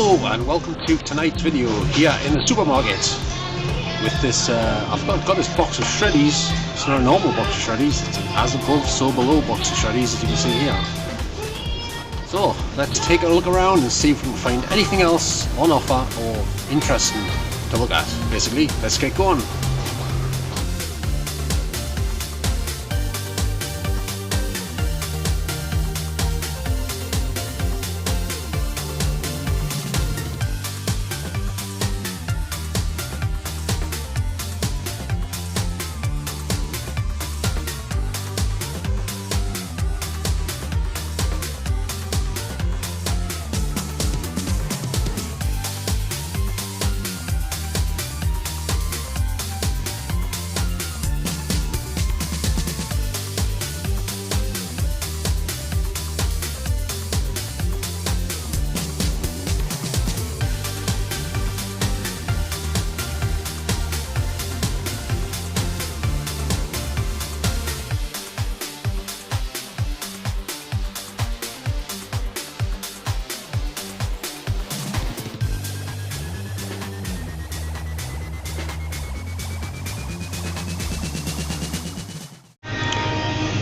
Hello and welcome to tonight's video here in the supermarket with this, I've got this box of shreddies. It's not a normal box of shreddies, it's an as above so below box of shreddies, as you can see here. So let's take a look around and see if we can find anything else on offer or interesting to look at. Basically, let's get going.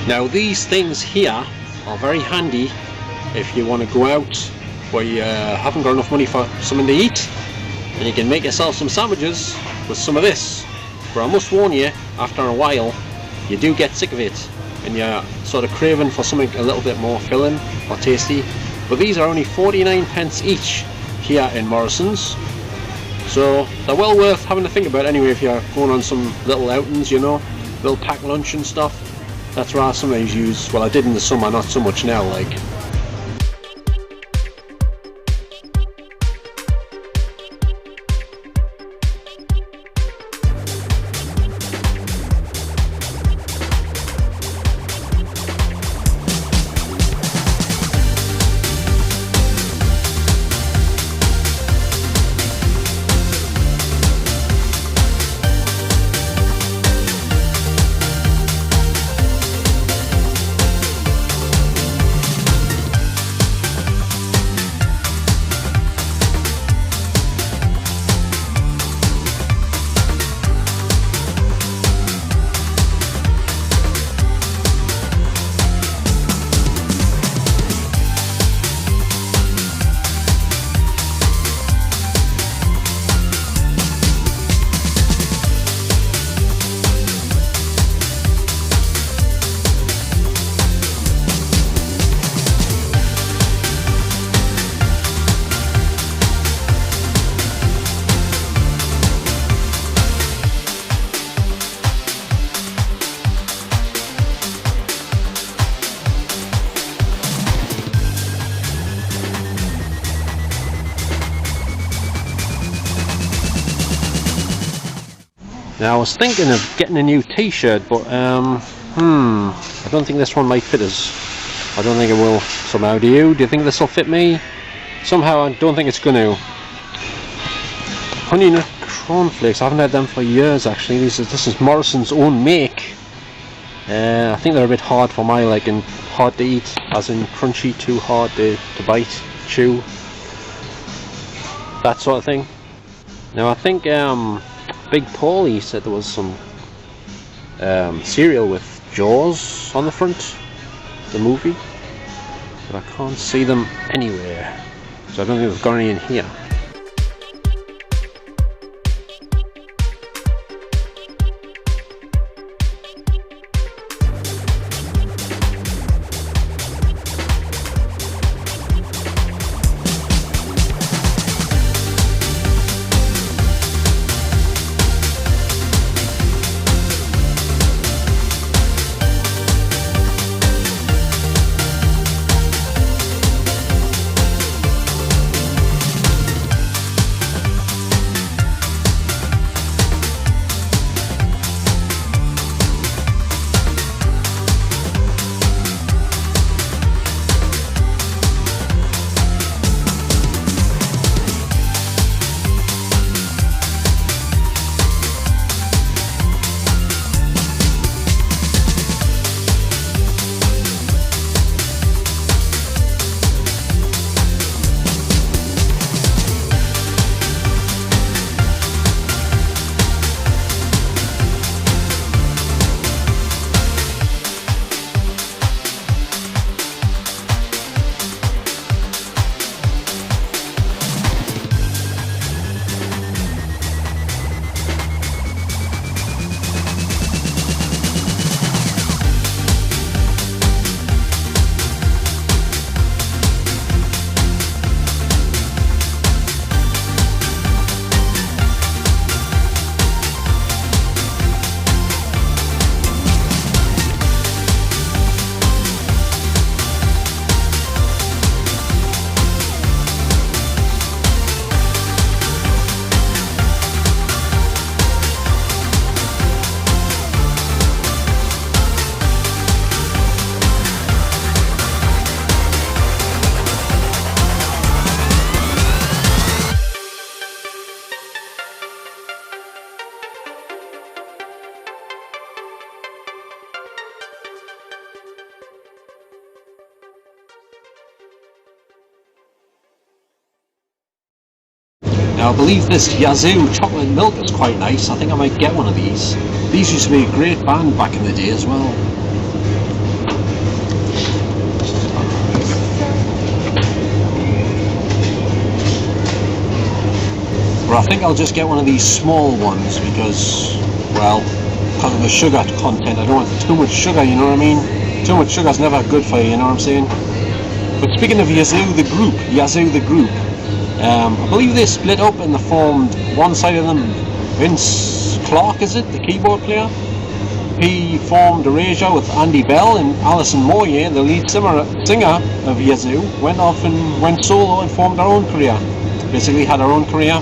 Now these things here are very handy if you want to go out where you haven't got enough money for something to eat, and you can make yourself some sandwiches with some of this. But I must warn you, after a while you do get sick of it and you're sort of craving for something a little bit more filling or tasty. But these are only 49p each here in Morrisons, so they're well worth having to think about anyway if you're going on some little outings, you know, little packed lunch and stuff. That's what I sometimes use. Well, I did in the summer, not so much now, like. Now I was thinking of getting a new t-shirt, but I don't think this one might fit us. I don't think it will somehow. Do you think this will fit me? Somehow I don't think it's going to. Honey Nut Cornflakes, I haven't had them for years actually. This is Morrison's own make. I think they're a bit hard for my liking, hard to eat, as in crunchy, too hard to bite, chew, that sort of thing. Now I think Big Paulie said there was some cereal with Jaws on the front, the movie, but I can't see them anywhere, so I don't think they've got any in here. Now I believe this Yazoo chocolate milk is quite nice. I think I might get one of these. These used to be a great band back in the day as well. But I think I'll just get one of these small ones because, well, because of the sugar content. I don't want too much sugar, you know what I mean? Too much sugar is never good for you, you know what I'm saying? But speaking of Yazoo the group, I believe they split up and they formed one side of them. Vince Clarke, is it, the keyboard player? He formed Erasure with Andy Bell, and Alison Moyer, the lead singer of Yazoo, went off and went solo and formed her own career. Basically had her own career.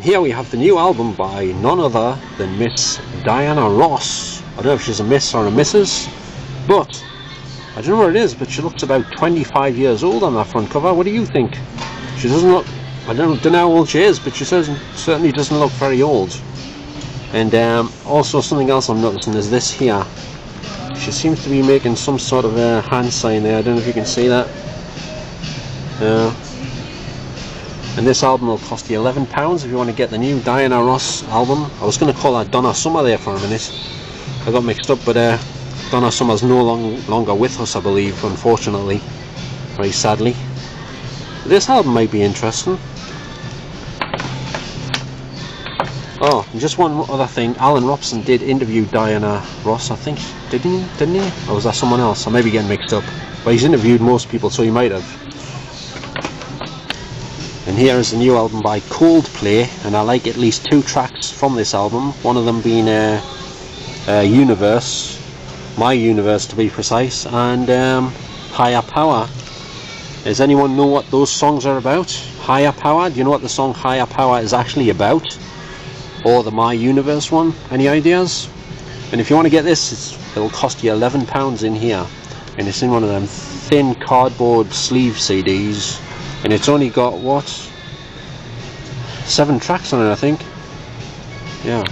Here we have the new album by none other than Miss Diana Ross. I don't know if she's a miss or a missus, but I don't know what it is, but she looks about 25 years old on that front cover. What do you think? She doesn't look, I don't know how old she is, but she certainly doesn't look very old. And also something else I'm noticing is this here. She seems to be making some sort of a hand sign there. I don't know if you can see that. And this album will cost you £11 if you want to get the new Diana Ross album. I was going to call her Donna Summer there for a minute. I got mixed up, but Donna Summer's no longer with us, I believe, unfortunately. Very sadly. This album might be interesting. Oh, and just one other thing. Alan Robson did interview Diana Ross, I think. Didn't he? Or was that someone else? I may be getting mixed up. But he's interviewed most people, so he might have. And here is the new album by Coldplay, and I like at least 2 tracks from this album. One of them being Universe, My Universe to be precise, and Higher Power. Does anyone know what those songs are about? Higher Power? Do you know what the song Higher Power is actually about? Or the My Universe one? Any ideas? And if you want to get this, it'll cost you £11 in here. And it's in one of them thin cardboard sleeve CDs. And it's only got what? 7 tracks on it, I think. Yeah.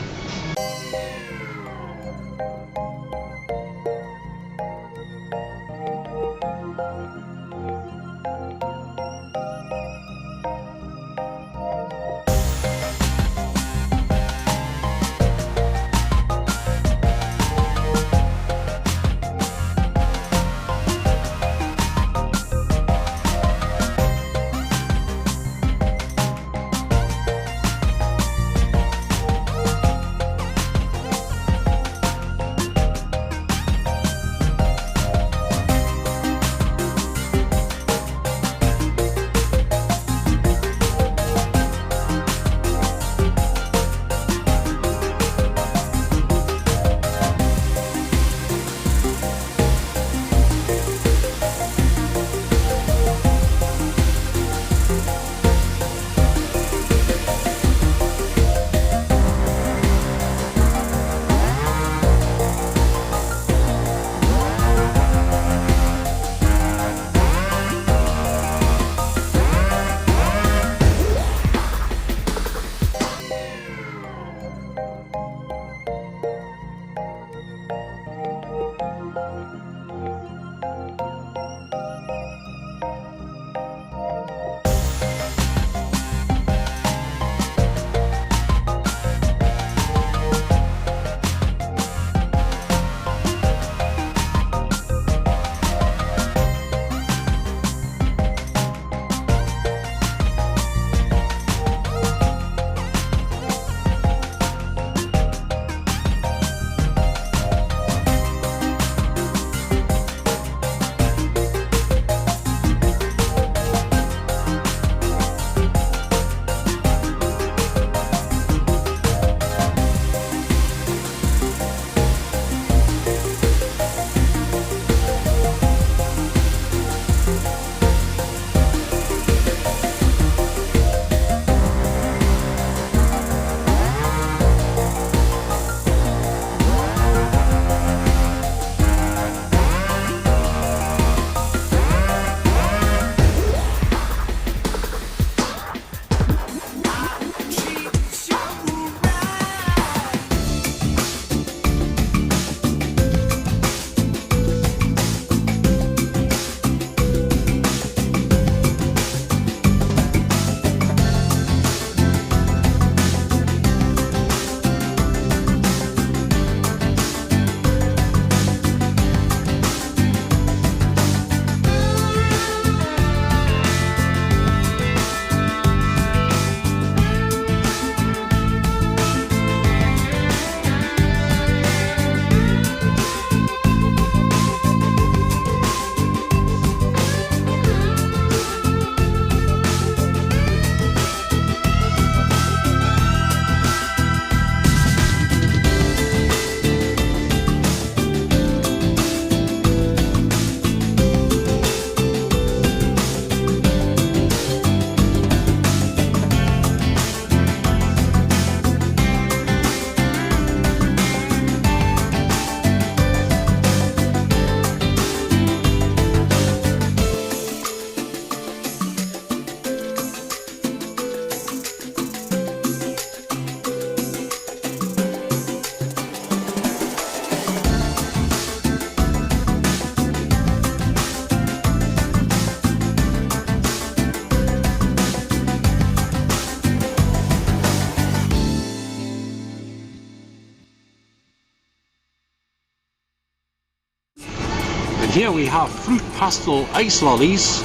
Here we have fruit pastel ice lollies.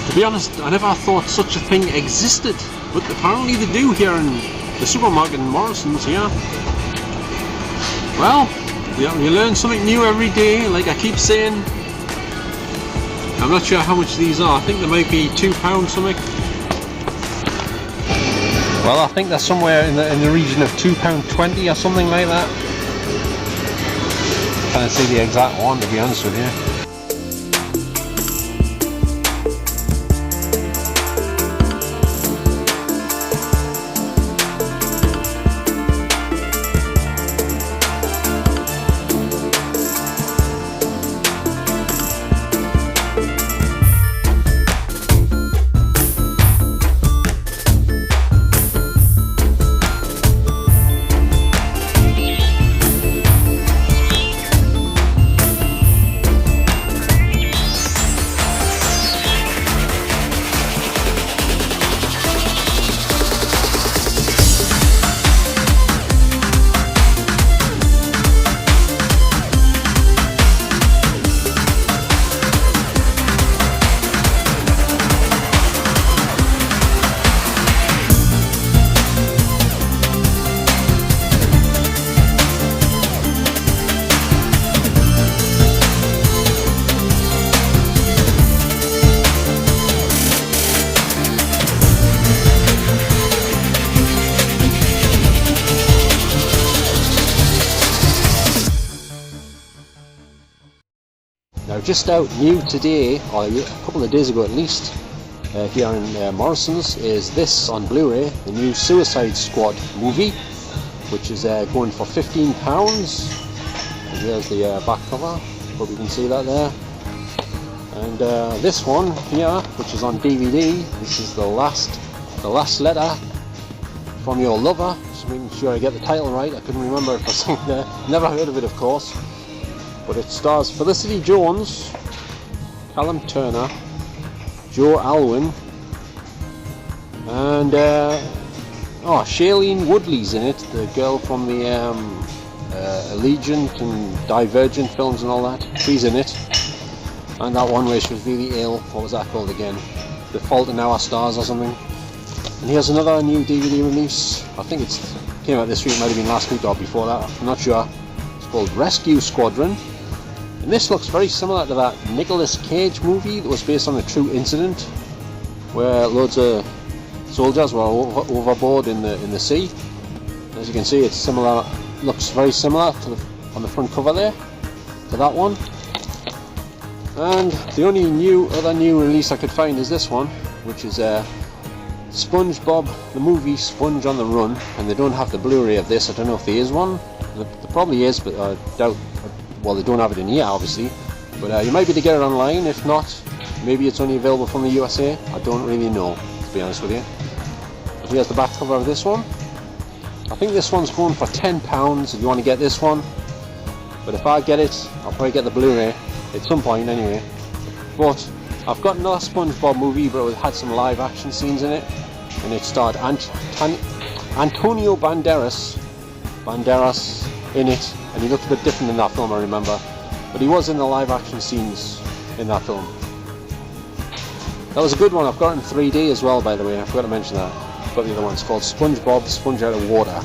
To be honest, I never thought such a thing existed, but apparently they do here in the supermarket in Morrisons here. Well, you learn something new every day, like I keep saying. I'm not sure how much these are. I think they might be £2 something. Well, I think they're somewhere in the region of £2.20 or something like that. Can't see the exact one, to be honest with you. just out new today, or a couple of days ago at least, here in Morrisons, is this on Blu-ray, the new Suicide Squad movie, which is going for £15. And there's the back cover, hope you can see that there. And this one here, which is on DVD, this is the last letter from your lover. Just making sure I get the title right. I couldn't remember if I was saying there. Never heard of it, of course. But it stars Felicity Jones, Callum Turner, Joe Alwyn, and Shailene Woodley's in it, the girl from the Allegiant and Divergent films and all that. She's in it. And that one where she was really ill, what was that called again? The Fault in Our Stars or something. And here's another new DVD release. I think it came out this week, might have been last week or before that, I'm not sure. It's called Rescue Squadron. And this looks very similar to that Nicolas Cage movie that was based on a true incident, where loads of soldiers were overboard in the sea. As you can see, it's similar, looks very similar to on the front cover there, to that one. And the only other new release I could find is this one, which is SpongeBob, the movie Sponge on the Run, and they don't have the Blu-ray of this. I don't know if there is one. There probably is, but I doubt. Well, they don't have it in here, obviously. But you might be able to get it online. If not, maybe it's only available from the USA. I don't really know, to be honest with you. But here's the back cover of this one. I think this one's going for £10 if you want to get this one. But if I get it, I'll probably get the Blu-ray at some point anyway. But I've got another SpongeBob movie, but it had some live action scenes in it, and it starred Antonio Banderas in it, and he looked a bit different in that film, I remember, but he was in the live action scenes in that film. That was a good one. I've got it in 3D as well, by the way. I forgot to mention that. I've got the other one. It's called SpongeBob Sponge Out of Water.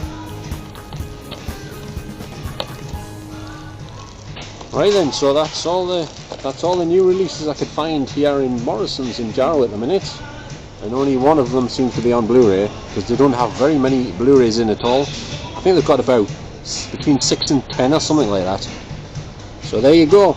Right then, so that's all the new releases I could find here in Morrisons in Jarrow at the minute, and only one of them seems to be on Blu-ray, because they don't have very many Blu-rays in at all. I think they've got about between 6 and 10 or something like that. So there you go.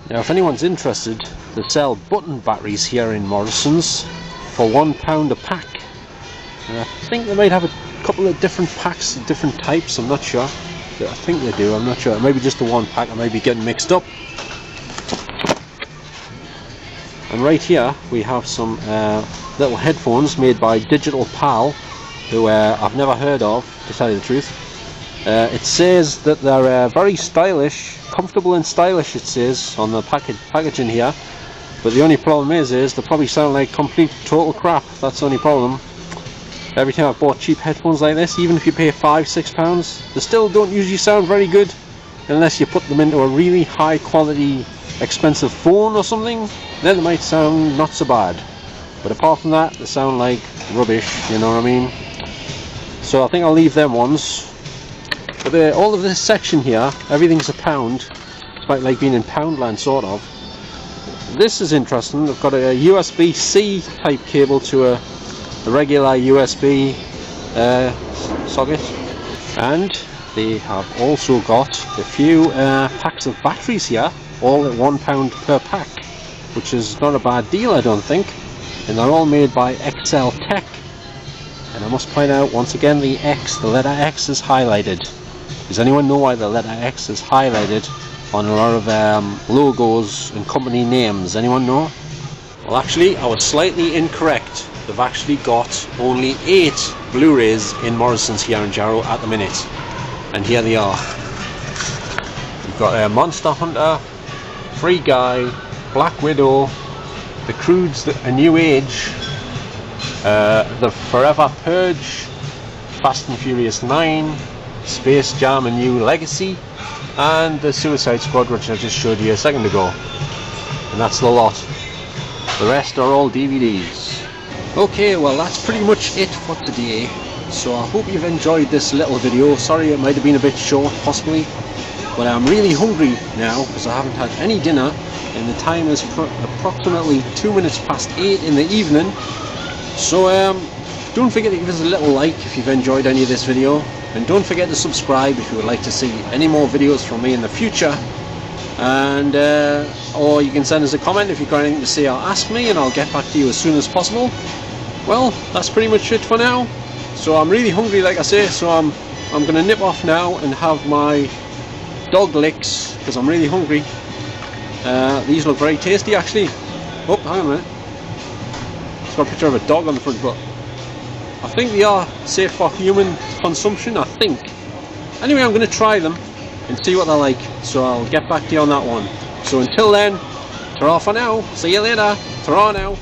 Now if anyone's interested, they sell button batteries here in Morrisons for £1 a pack. And I think they might have a couple of different packs, different types, I'm not sure. I think they do, I'm not sure. Maybe just the one pack, I might be getting mixed up. And right here we have some little headphones made by Digital Pal, who I've never heard of, to tell you the truth. It says that they're very stylish, comfortable and stylish, it says on the packaging here. But the only problem is they probably sound like complete total crap. That's the only problem. Every time I've bought cheap headphones like this, even if you pay £5–6, they still don't usually sound very good unless you put them into a really high quality expensive phone or something. Then they might sound not so bad, but apart from that they sound like rubbish, you know what I mean. So I think I'll leave them ones. But all of this section here, everything's £1. It's quite like being in Poundland sort of. This is interesting. They've got a USB-C type cable to a regular USB socket, and they have also got a few packs of batteries here, all at £1 per pack, which is not a bad deal, I don't think. And they're all made by XL Tech. And I must point out once again, the letter X is highlighted. Does anyone know why the letter X is highlighted on a lot of logos and company names? Anyone know? Well, actually, I was slightly incorrect. They've actually got only 8 Blu-rays in Morrisons here in Jarrow at the minute. And here they are. We've got Monster Hunter, Free Guy, Black Widow, The Croods, A New Age, The Forever Purge, Fast and Furious 9, Space Jam: A New Legacy, and the Suicide Squad, which I just showed you a second ago. And that's the lot. The rest are all DVDs. Okay, well that's pretty much it for today. So I hope you've enjoyed this little video. Sorry it might have been a bit short possibly, but I'm really hungry now because I haven't had any dinner and the time is approximately 2 minutes past 8 in the evening. So don't forget to give us a little like if you've enjoyed any of this video, and don't forget to subscribe if you would like to see any more videos from me in the future. And or you can send us a comment if you've got anything to say or ask me, and I'll get back to you as soon as possible. Well, that's pretty much it for now. So I'm really hungry, like I say, so I'm gonna nip off now and have my dog licks because I'm really hungry. These look very tasty actually. Oh, hang on a minute. It's got a picture of a dog on the front, but I think they are safe for human consumption, I think. Anyway, I'm gonna try them and see what they're like, so I'll get back to you on that one. So until then, ta-ra for now. See you later. Ta-ra now.